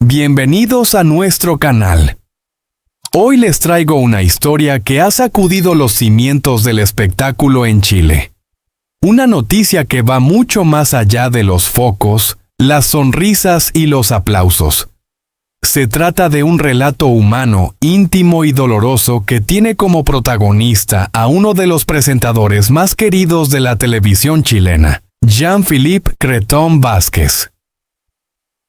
Bienvenidos a nuestro canal. Hoy les traigo una historia que ha sacudido los cimientos del espectáculo en Chile. Una noticia que va mucho más allá de los focos, las sonrisas y los aplausos. Se trata de un relato humano, íntimo y doloroso que tiene como protagonista a uno de los presentadores más queridos de la televisión chilena, Jean-Philippe Cretón Vázquez.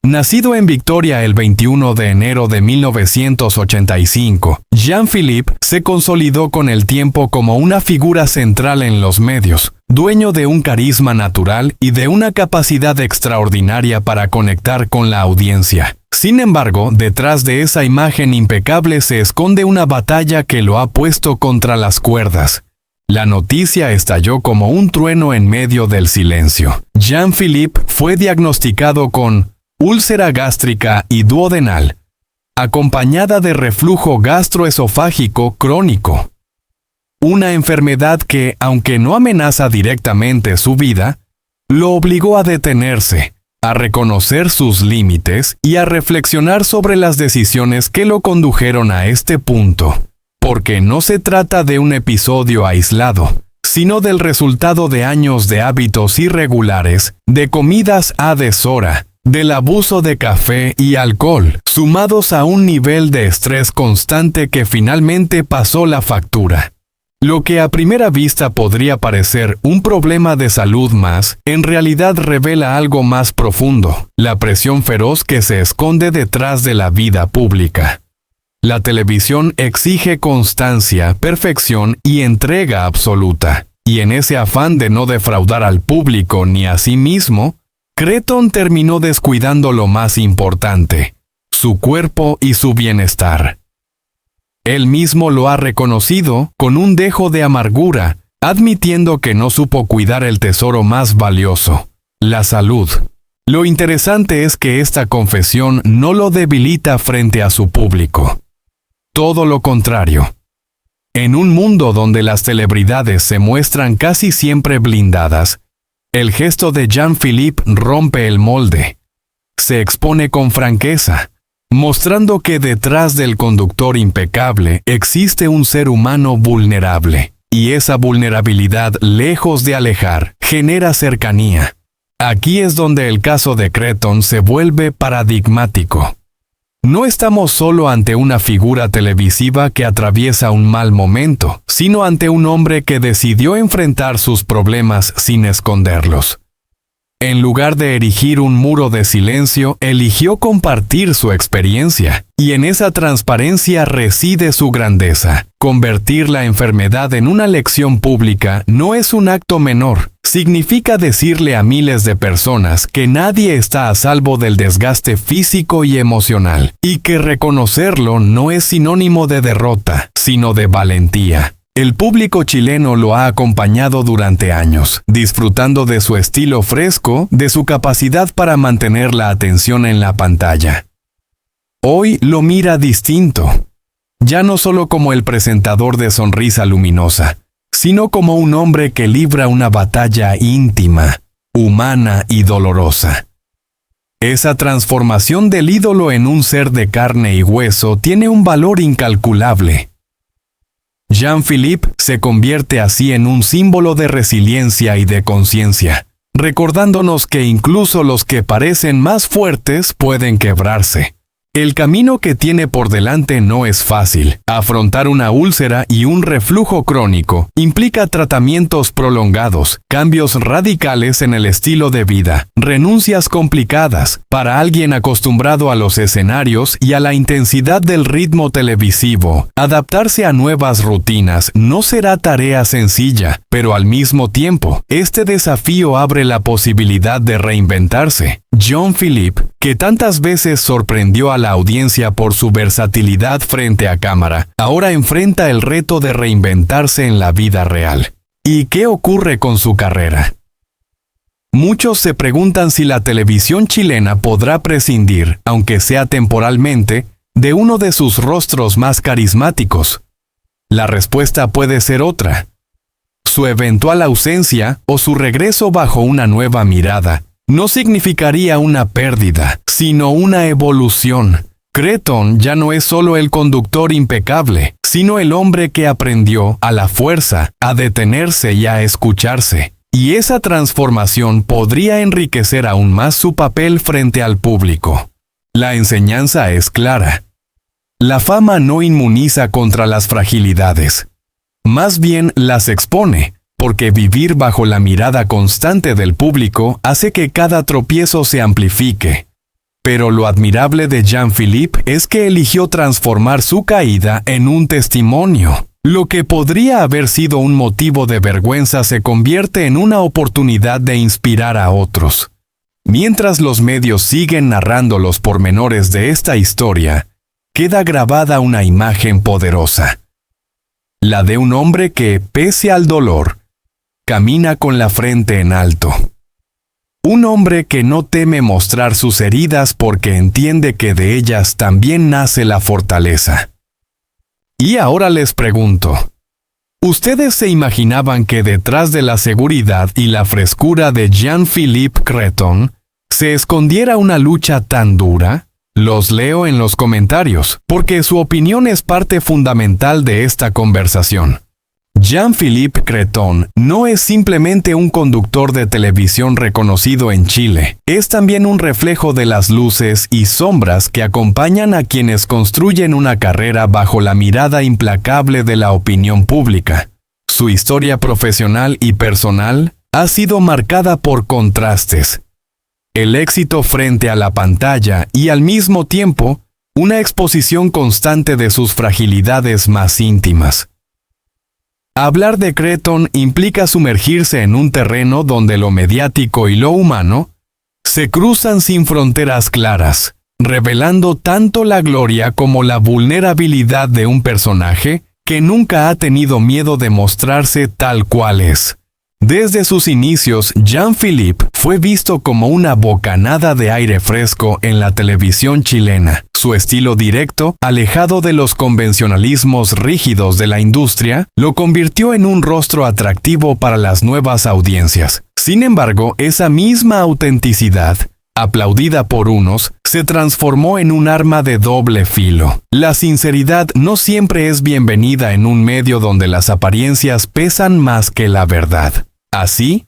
Nacido en Victoria el 21 de enero de 1985, Jean-Philippe se consolidó con el tiempo como una figura central en los medios, dueño de un carisma natural y de una capacidad extraordinaria para conectar con la audiencia. Sin embargo, detrás de esa imagen impecable se esconde una batalla que lo ha puesto contra las cuerdas. La noticia estalló como un trueno en medio del silencio. Jean-Philippe fue diagnosticado con úlcera gástrica y duodenal, acompañada de reflujo gastroesofágico crónico. Una enfermedad que, aunque no amenaza directamente su vida, lo obligó a detenerse, a reconocer sus límites y a reflexionar sobre las decisiones que lo condujeron a este punto. Porque no se trata de un episodio aislado, sino del resultado de años de hábitos irregulares, de comidas a deshora, del abuso de café y alcohol, sumados a un nivel de estrés constante que finalmente pasó la factura. Lo que a primera vista podría parecer un problema de salud más, en realidad revela algo más profundo, la presión feroz que se esconde detrás de la vida pública. La televisión exige constancia, perfección y entrega absoluta, y en ese afán de no defraudar al público ni a sí mismo, Cretón terminó descuidando lo más importante, su cuerpo y su bienestar. Él mismo lo ha reconocido con un dejo de amargura, admitiendo que no supo cuidar el tesoro más valioso, la salud. Lo interesante es que esta confesión no lo debilita frente a su público. Todo lo contrario. En un mundo donde las celebridades se muestran casi siempre blindadas, el gesto de Jean-Philippe rompe el molde. Se expone con franqueza, mostrando que detrás del conductor impecable existe un ser humano vulnerable, y esa vulnerabilidad, lejos de alejar, genera cercanía. Aquí es donde el caso de Cretón se vuelve paradigmático. No estamos solo ante una figura televisiva que atraviesa un mal momento, sino ante un hombre que decidió enfrentar sus problemas sin esconderlos. En lugar de erigir un muro de silencio, eligió compartir su experiencia, y en esa transparencia reside su grandeza. Convertir la enfermedad en una lección pública no es un acto menor. Significa decirle a miles de personas que nadie está a salvo del desgaste físico y emocional, y que reconocerlo no es sinónimo de derrota, sino de valentía. El público chileno lo ha acompañado durante años, disfrutando de su estilo fresco, de su capacidad para mantener la atención en la pantalla. Hoy lo mira distinto, ya no solo como el presentador de sonrisa luminosa, sino como un hombre que libra una batalla íntima, humana y dolorosa. Esa transformación del ídolo en un ser de carne y hueso tiene un valor incalculable. Jean-Philippe se convierte así en un símbolo de resiliencia y de conciencia, recordándonos que incluso los que parecen más fuertes pueden quebrarse. El camino que tiene por delante no es fácil. Afrontar una úlcera y un reflujo crónico implica tratamientos prolongados, cambios radicales en el estilo de vida, renuncias complicadas. Para alguien acostumbrado a los escenarios y a la intensidad del ritmo televisivo, adaptarse a nuevas rutinas no será tarea sencilla, pero al mismo tiempo, este desafío abre la posibilidad de reinventarse. Jean-Philippe, que tantas veces sorprendió a la audiencia por su versatilidad frente a cámara, ahora enfrenta el reto de reinventarse en la vida real. ¿Y qué ocurre con su carrera? Muchos se preguntan si la televisión chilena podrá prescindir, aunque sea temporalmente, de uno de sus rostros más carismáticos. La respuesta puede ser otra. Su eventual ausencia o su regreso bajo una nueva mirada no significaría una pérdida, sino una evolución. Cretón ya no es solo el conductor impecable, sino el hombre que aprendió, a la fuerza, a detenerse y a escucharse. Y esa transformación podría enriquecer aún más su papel frente al público. La enseñanza es clara. La fama no inmuniza contra las fragilidades. Más bien las expone, porque vivir bajo la mirada constante del público hace que cada tropiezo se amplifique. Pero lo admirable de Jean-Philippe es que eligió transformar su caída en un testimonio. Lo que podría haber sido un motivo de vergüenza se convierte en una oportunidad de inspirar a otros. Mientras los medios siguen narrando los pormenores de esta historia, queda grabada una imagen poderosa. La de un hombre que, pese al dolor, camina con la frente en alto. Un hombre que no teme mostrar sus heridas porque entiende que de ellas también nace la fortaleza. Y ahora les pregunto, ¿ustedes se imaginaban que detrás de la seguridad y la frescura de Jean-Philippe Cretón se escondiera una lucha tan dura? Los leo en los comentarios, porque su opinión es parte fundamental de esta conversación. Jean-Philippe Cretón no es simplemente un conductor de televisión reconocido en Chile, es también un reflejo de las luces y sombras que acompañan a quienes construyen una carrera bajo la mirada implacable de la opinión pública. Su historia profesional y personal ha sido marcada por contrastes. El éxito frente a la pantalla y al mismo tiempo, una exposición constante de sus fragilidades más íntimas. Hablar de Cretón implica sumergirse en un terreno donde lo mediático y lo humano se cruzan sin fronteras claras, revelando tanto la gloria como la vulnerabilidad de un personaje que nunca ha tenido miedo de mostrarse tal cual es. Desde sus inicios, Jean-Philippe fue visto como una bocanada de aire fresco en la televisión chilena. Su estilo directo, alejado de los convencionalismos rígidos de la industria, lo convirtió en un rostro atractivo para las nuevas audiencias. Sin embargo, esa misma autenticidad, aplaudida por unos, se transformó en un arma de doble filo. La sinceridad no siempre es bienvenida en un medio donde las apariencias pesan más que la verdad. Así,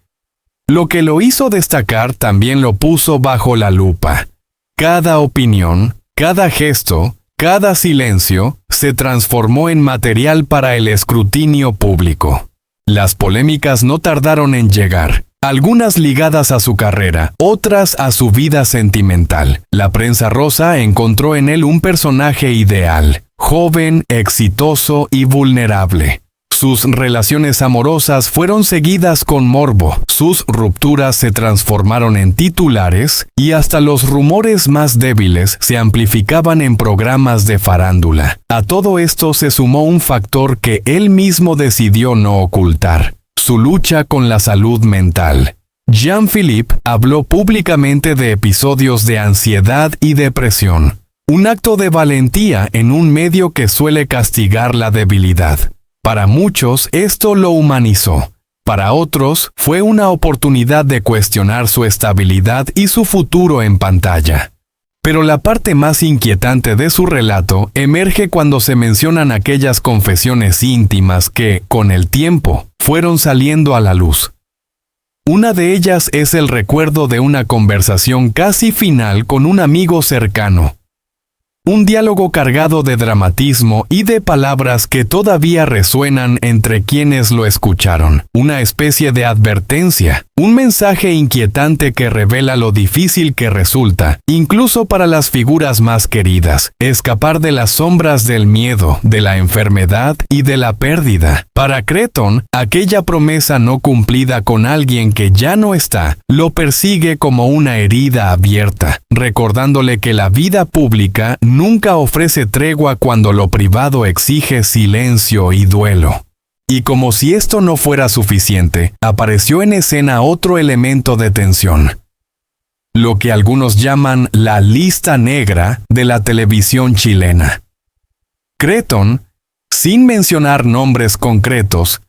lo que lo hizo destacar también lo puso bajo la lupa. Cada opinión, cada gesto, cada silencio se transformó en material para el escrutinio público. Las polémicas no tardaron en llegar. Algunas ligadas a su carrera, otras a su vida sentimental. La prensa rosa encontró en él un personaje ideal, joven, exitoso y vulnerable. Sus relaciones amorosas fueron seguidas con morbo, sus rupturas se transformaron en titulares y hasta los rumores más débiles se amplificaban en programas de farándula. A todo esto se sumó un factor que él mismo decidió no ocultar: su lucha con la salud mental. Jean-Philippe habló públicamente de episodios de ansiedad y depresión, un acto de valentía en un medio que suele castigar la debilidad. Para muchos esto lo humanizó, para otros fue una oportunidad de cuestionar su estabilidad y su futuro en pantalla. Pero la parte más inquietante de su relato emerge cuando se mencionan aquellas confesiones íntimas que, con el tiempo, fueron saliendo a la luz. Una de ellas es el recuerdo de una conversación casi final con un amigo cercano. Un diálogo cargado de dramatismo y de palabras que todavía resuenan entre quienes lo escucharon. Una especie de advertencia, un mensaje inquietante que revela lo difícil que resulta, incluso para las figuras más queridas, escapar de las sombras del miedo, de la enfermedad y de la pérdida. Para Cretón, aquella promesa no cumplida con alguien que ya no está, lo persigue como una herida abierta, recordándole que la vida pública nunca ofrece tregua cuando lo privado exige silencio y duelo. Y como si esto no fuera suficiente, apareció en escena otro elemento de tensión. Lo que algunos llaman la lista negra de la televisión chilena. Cretón, sin mencionar nombres concretos,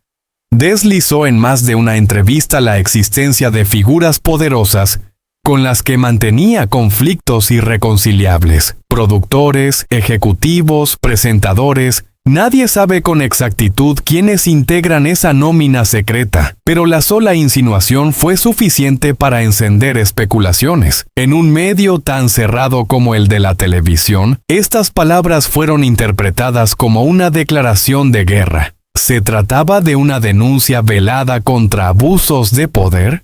deslizó en más de una entrevista la existencia de figuras poderosas con las que mantenía conflictos irreconciliables. Productores, ejecutivos, presentadores, nadie sabe con exactitud quiénes integran esa nómina secreta, pero la sola insinuación fue suficiente para encender especulaciones. En un medio tan cerrado como el de la televisión, estas palabras fueron interpretadas como una declaración de guerra. ¿Se trataba de una denuncia velada contra abusos de poder?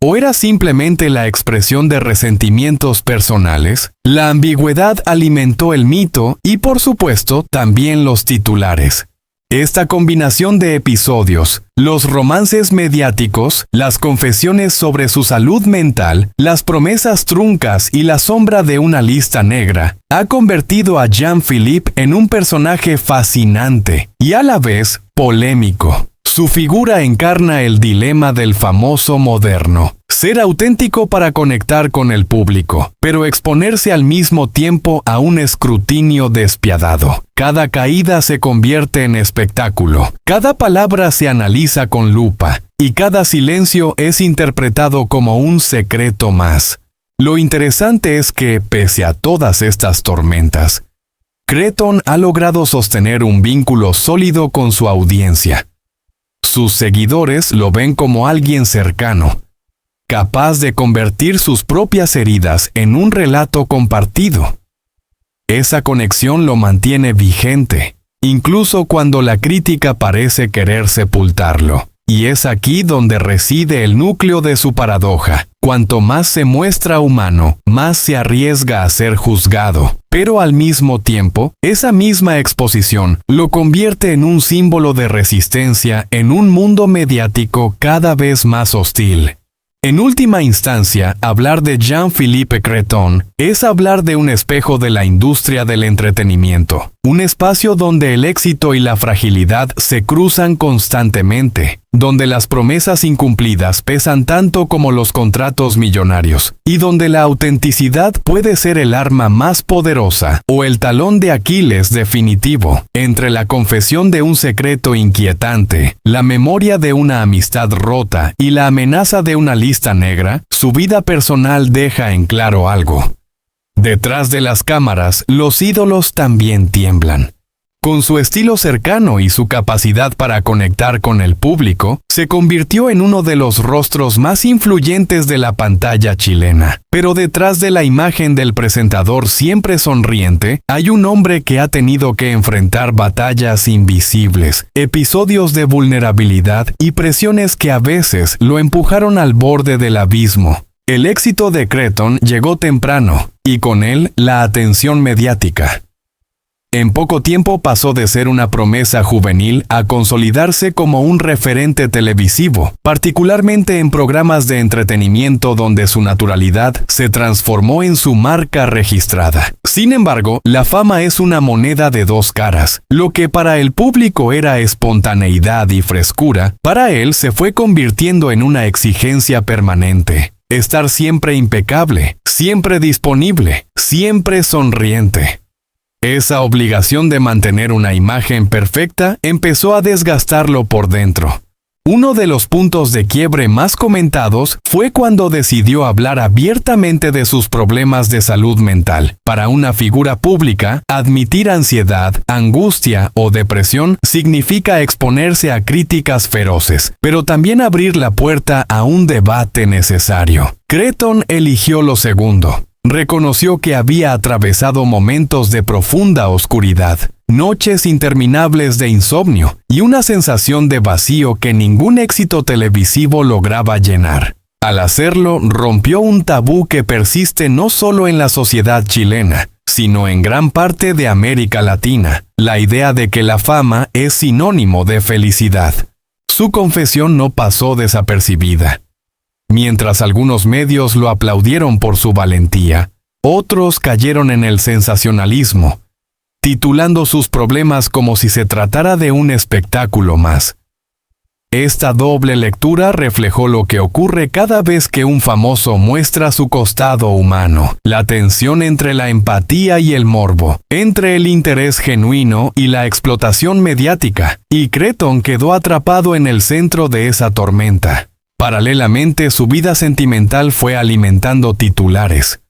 ¿O era simplemente la expresión de resentimientos personales? La ambigüedad alimentó el mito y, por supuesto, también los titulares. Esta combinación de episodios, los romances mediáticos, las confesiones sobre su salud mental, las promesas truncas y la sombra de una lista negra, ha convertido a Jean-Philippe en un personaje fascinante y a la vez polémico. Su figura encarna el dilema del famoso moderno: ser auténtico para conectar con el público, pero exponerse al mismo tiempo a un escrutinio despiadado. Cada caída se convierte en espectáculo, cada palabra se analiza con lupa, y cada silencio es interpretado como un secreto más. Lo interesante es que, pese a todas estas tormentas, Cretton ha logrado sostener un vínculo sólido con su audiencia. Sus seguidores lo ven como alguien cercano, capaz de convertir sus propias heridas en un relato compartido. Esa conexión lo mantiene vigente, incluso cuando la crítica parece querer sepultarlo. Y es aquí donde reside el núcleo de su paradoja. Cuanto más se muestra humano, más se arriesga a ser juzgado. Pero al mismo tiempo, esa misma exposición lo convierte en un símbolo de resistencia en un mundo mediático cada vez más hostil. En última instancia, hablar de Jean-Philippe Cretton es hablar de un espejo de la industria del entretenimiento, un espacio donde el éxito y la fragilidad se cruzan constantemente, donde las promesas incumplidas pesan tanto como los contratos millonarios, y donde la autenticidad puede ser el arma más poderosa o el talón de Aquiles definitivo. Entre la confesión de un secreto inquietante, la memoria de una amistad rota y la amenaza de una lista negra, su vida personal deja en claro algo. Detrás de las cámaras, los ídolos también tiemblan. Con su estilo cercano y su capacidad para conectar con el público, se convirtió en uno de los rostros más influyentes de la pantalla chilena. Pero detrás de la imagen del presentador siempre sonriente, hay un hombre que ha tenido que enfrentar batallas invisibles, episodios de vulnerabilidad y presiones que a veces lo empujaron al borde del abismo. El éxito de Cretton llegó temprano, y con él la atención mediática. En poco tiempo pasó de ser una promesa juvenil a consolidarse como un referente televisivo, particularmente en programas de entretenimiento donde su naturalidad se transformó en su marca registrada. Sin embargo, la fama es una moneda de dos caras. Lo que para el público era espontaneidad y frescura, para él se fue convirtiendo en una exigencia permanente. Estar siempre impecable, siempre disponible, siempre sonriente. Esa obligación de mantener una imagen perfecta empezó a desgastarlo por dentro. Uno de los puntos de quiebre más comentados fue cuando decidió hablar abiertamente de sus problemas de salud mental. Para una figura pública, admitir ansiedad, angustia o depresión significa exponerse a críticas feroces, pero también abrir la puerta a un debate necesario. Cretton eligió lo segundo. Reconoció que había atravesado momentos de profunda oscuridad, noches interminables de insomnio y una sensación de vacío que ningún éxito televisivo lograba llenar. Al hacerlo, rompió un tabú que persiste no solo en la sociedad chilena, sino en gran parte de América Latina, la idea de que la fama es sinónimo de felicidad. Su confesión no pasó desapercibida. Mientras algunos medios lo aplaudieron por su valentía, otros cayeron en el sensacionalismo, titulando sus problemas como si se tratara de un espectáculo más. Esta doble lectura reflejó lo que ocurre cada vez que un famoso muestra su costado humano, la tensión entre la empatía y el morbo, entre el interés genuino y la explotación mediática, y Cretton quedó atrapado en el centro de esa tormenta. Paralelamente, su vida sentimental fue alimentando titulares.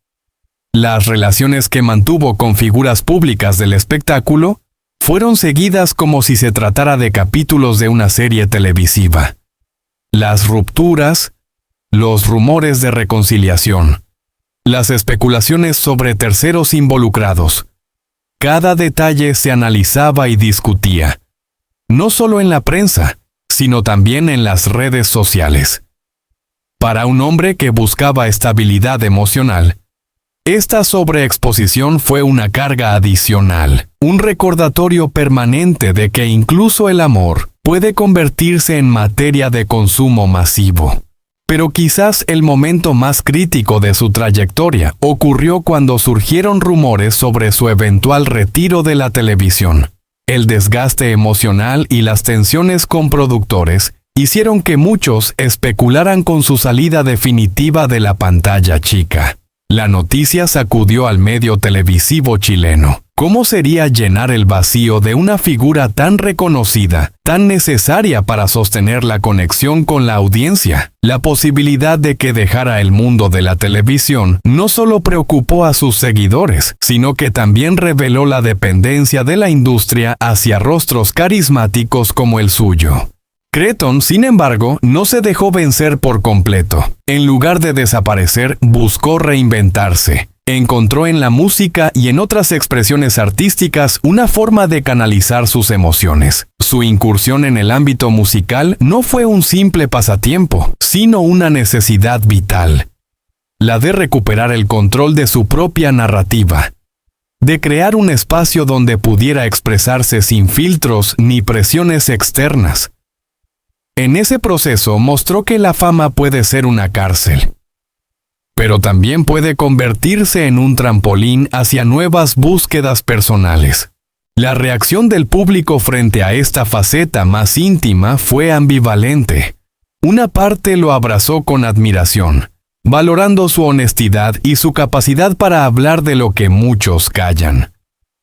Las relaciones que mantuvo con figuras públicas del espectáculo fueron seguidas como si se tratara de capítulos de una serie televisiva. Las rupturas, los rumores de reconciliación, las especulaciones sobre terceros involucrados. Cada detalle se analizaba y discutía, no solo en la prensa, sino también en las redes sociales. Para un hombre que buscaba estabilidad emocional, esta sobreexposición fue una carga adicional, un recordatorio permanente de que incluso el amor puede convertirse en materia de consumo masivo. Pero quizás el momento más crítico de su trayectoria ocurrió cuando surgieron rumores sobre su eventual retiro de la televisión. El desgaste emocional y las tensiones con productores hicieron que muchos especularan con su salida definitiva de la pantalla chica. La noticia sacudió al medio televisivo chileno. ¿Cómo sería llenar el vacío de una figura tan reconocida, tan necesaria para sostener la conexión con la audiencia? La posibilidad de que dejara el mundo de la televisión no solo preocupó a sus seguidores, sino que también reveló la dependencia de la industria hacia rostros carismáticos como el suyo. Cretton, sin embargo, no se dejó vencer por completo. En lugar de desaparecer, buscó reinventarse. Encontró en la música y en otras expresiones artísticas una forma de canalizar sus emociones. Su incursión en el ámbito musical no fue un simple pasatiempo, sino una necesidad vital. La de recuperar el control de su propia narrativa. De crear un espacio donde pudiera expresarse sin filtros ni presiones externas. En ese proceso mostró que la fama puede ser una cárcel, pero también puede convertirse en un trampolín hacia nuevas búsquedas personales. La reacción del público frente a esta faceta más íntima fue ambivalente. Una parte lo abrazó con admiración, valorando su honestidad y su capacidad para hablar de lo que muchos callan.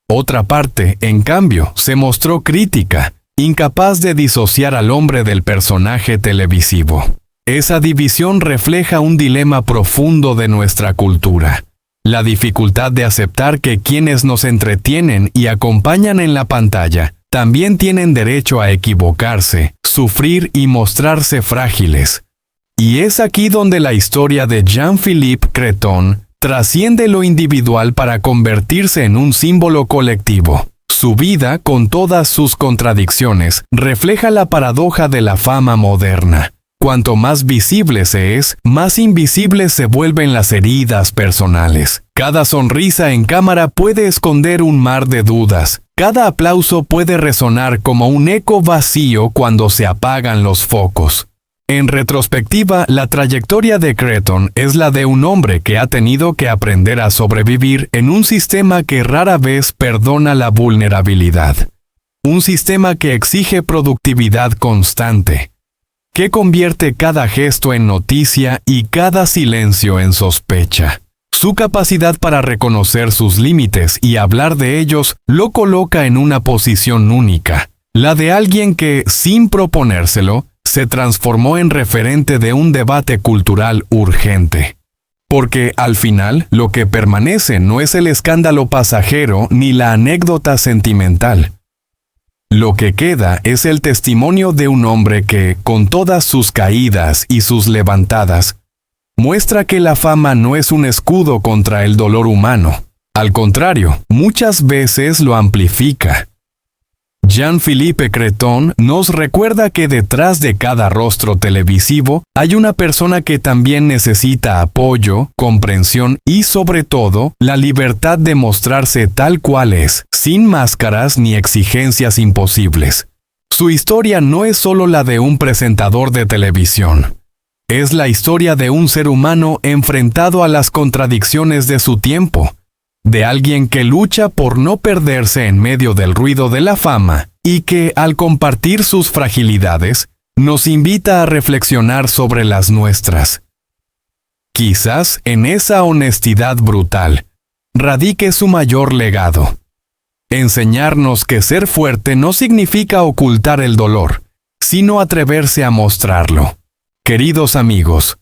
Otra parte, en cambio, se mostró crítica, incapaz de disociar al hombre del personaje televisivo. Esa división refleja un dilema profundo de nuestra cultura. La dificultad de aceptar que quienes nos entretienen y acompañan en la pantalla también tienen derecho a equivocarse, sufrir y mostrarse frágiles. Y es aquí donde la historia de Jean-Philippe Cretton trasciende lo individual para convertirse en un símbolo colectivo. Su vida, con todas sus contradicciones, refleja la paradoja de la fama moderna. Cuanto más visible se es, más invisibles se vuelven las heridas personales. Cada sonrisa en cámara puede esconder un mar de dudas. Cada aplauso puede resonar como un eco vacío cuando se apagan los focos. En retrospectiva, la trayectoria de Cretton es la de un hombre que ha tenido que aprender a sobrevivir en un sistema que rara vez perdona la vulnerabilidad. Un sistema que exige productividad constante, que convierte cada gesto en noticia y cada silencio en sospecha. Su capacidad para reconocer sus límites y hablar de ellos lo coloca en una posición única, la de alguien que, sin proponérselo, se transformó en referente de un debate cultural urgente. Porque, al final, lo que permanece no es el escándalo pasajero ni la anécdota sentimental. Lo que queda es el testimonio de un hombre que, con todas sus caídas y sus levantadas, muestra que la fama no es un escudo contra el dolor humano. Al contrario, muchas veces lo amplifica. Jean-Philippe Cretton nos recuerda que detrás de cada rostro televisivo hay una persona que también necesita apoyo, comprensión y, sobre todo, la libertad de mostrarse tal cual es, sin máscaras ni exigencias imposibles. Su historia no es solo la de un presentador de televisión. Es la historia de un ser humano enfrentado a las contradicciones de su tiempo, de alguien que lucha por no perderse en medio del ruido de la fama y que, al compartir sus fragilidades, nos invita a reflexionar sobre las nuestras. Quizás en esa honestidad brutal radique su mayor legado. Enseñarnos que ser fuerte no significa ocultar el dolor, sino atreverse a mostrarlo. Queridos amigos,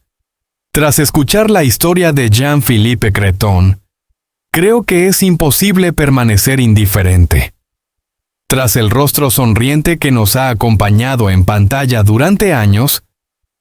tras escuchar la historia de Jean-Philippe Creton, creo que es imposible permanecer indiferente. Tras el rostro sonriente que nos ha acompañado en pantalla durante años,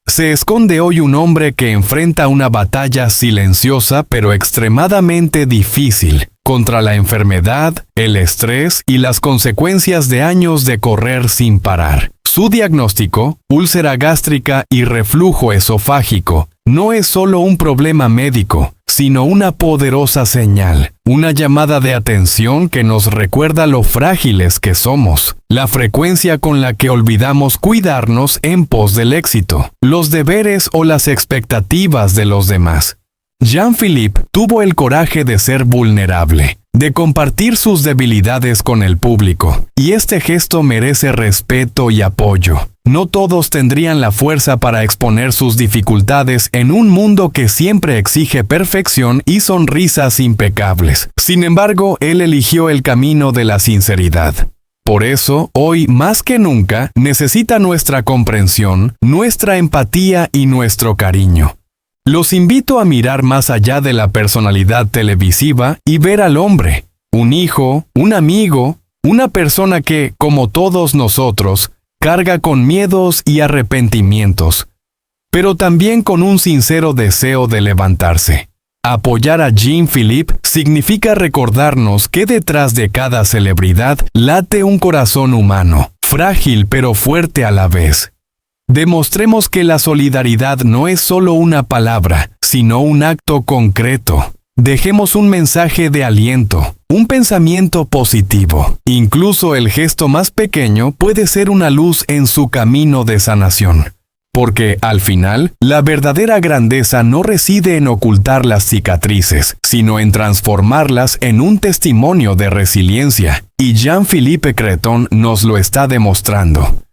se esconde hoy un hombre que enfrenta una batalla silenciosa pero extremadamente difícil contra la enfermedad, el estrés y las consecuencias de años de correr sin parar. Su diagnóstico, úlcera gástrica y reflujo esofágico, no es solo un problema médico, sino una poderosa señal, una llamada de atención que nos recuerda lo frágiles que somos, la frecuencia con la que olvidamos cuidarnos en pos del éxito, los deberes o las expectativas de los demás. Jean-Philippe tuvo el coraje de ser vulnerable, de compartir sus debilidades con el público, y este gesto merece respeto y apoyo. No todos tendrían la fuerza para exponer sus dificultades en un mundo que siempre exige perfección y sonrisas impecables. Sin embargo, él eligió el camino de la sinceridad. Por eso, hoy más que nunca, necesita nuestra comprensión, nuestra empatía y nuestro cariño. Los invito a mirar más allá de la personalidad televisiva y ver al hombre, un hijo, un amigo, una persona que, como todos nosotros, carga con miedos y arrepentimientos, pero también con un sincero deseo de levantarse. Apoyar a Jean-Philippe significa recordarnos que detrás de cada celebridad late un corazón humano, frágil pero fuerte a la vez. Demostremos que la solidaridad no es solo una palabra, sino un acto concreto. Dejemos un mensaje de aliento, un pensamiento positivo. Incluso el gesto más pequeño puede ser una luz en su camino de sanación. Porque, al final, la verdadera grandeza no reside en ocultar las cicatrices, sino en transformarlas en un testimonio de resiliencia. Y Jean-Philippe Creton nos lo está demostrando.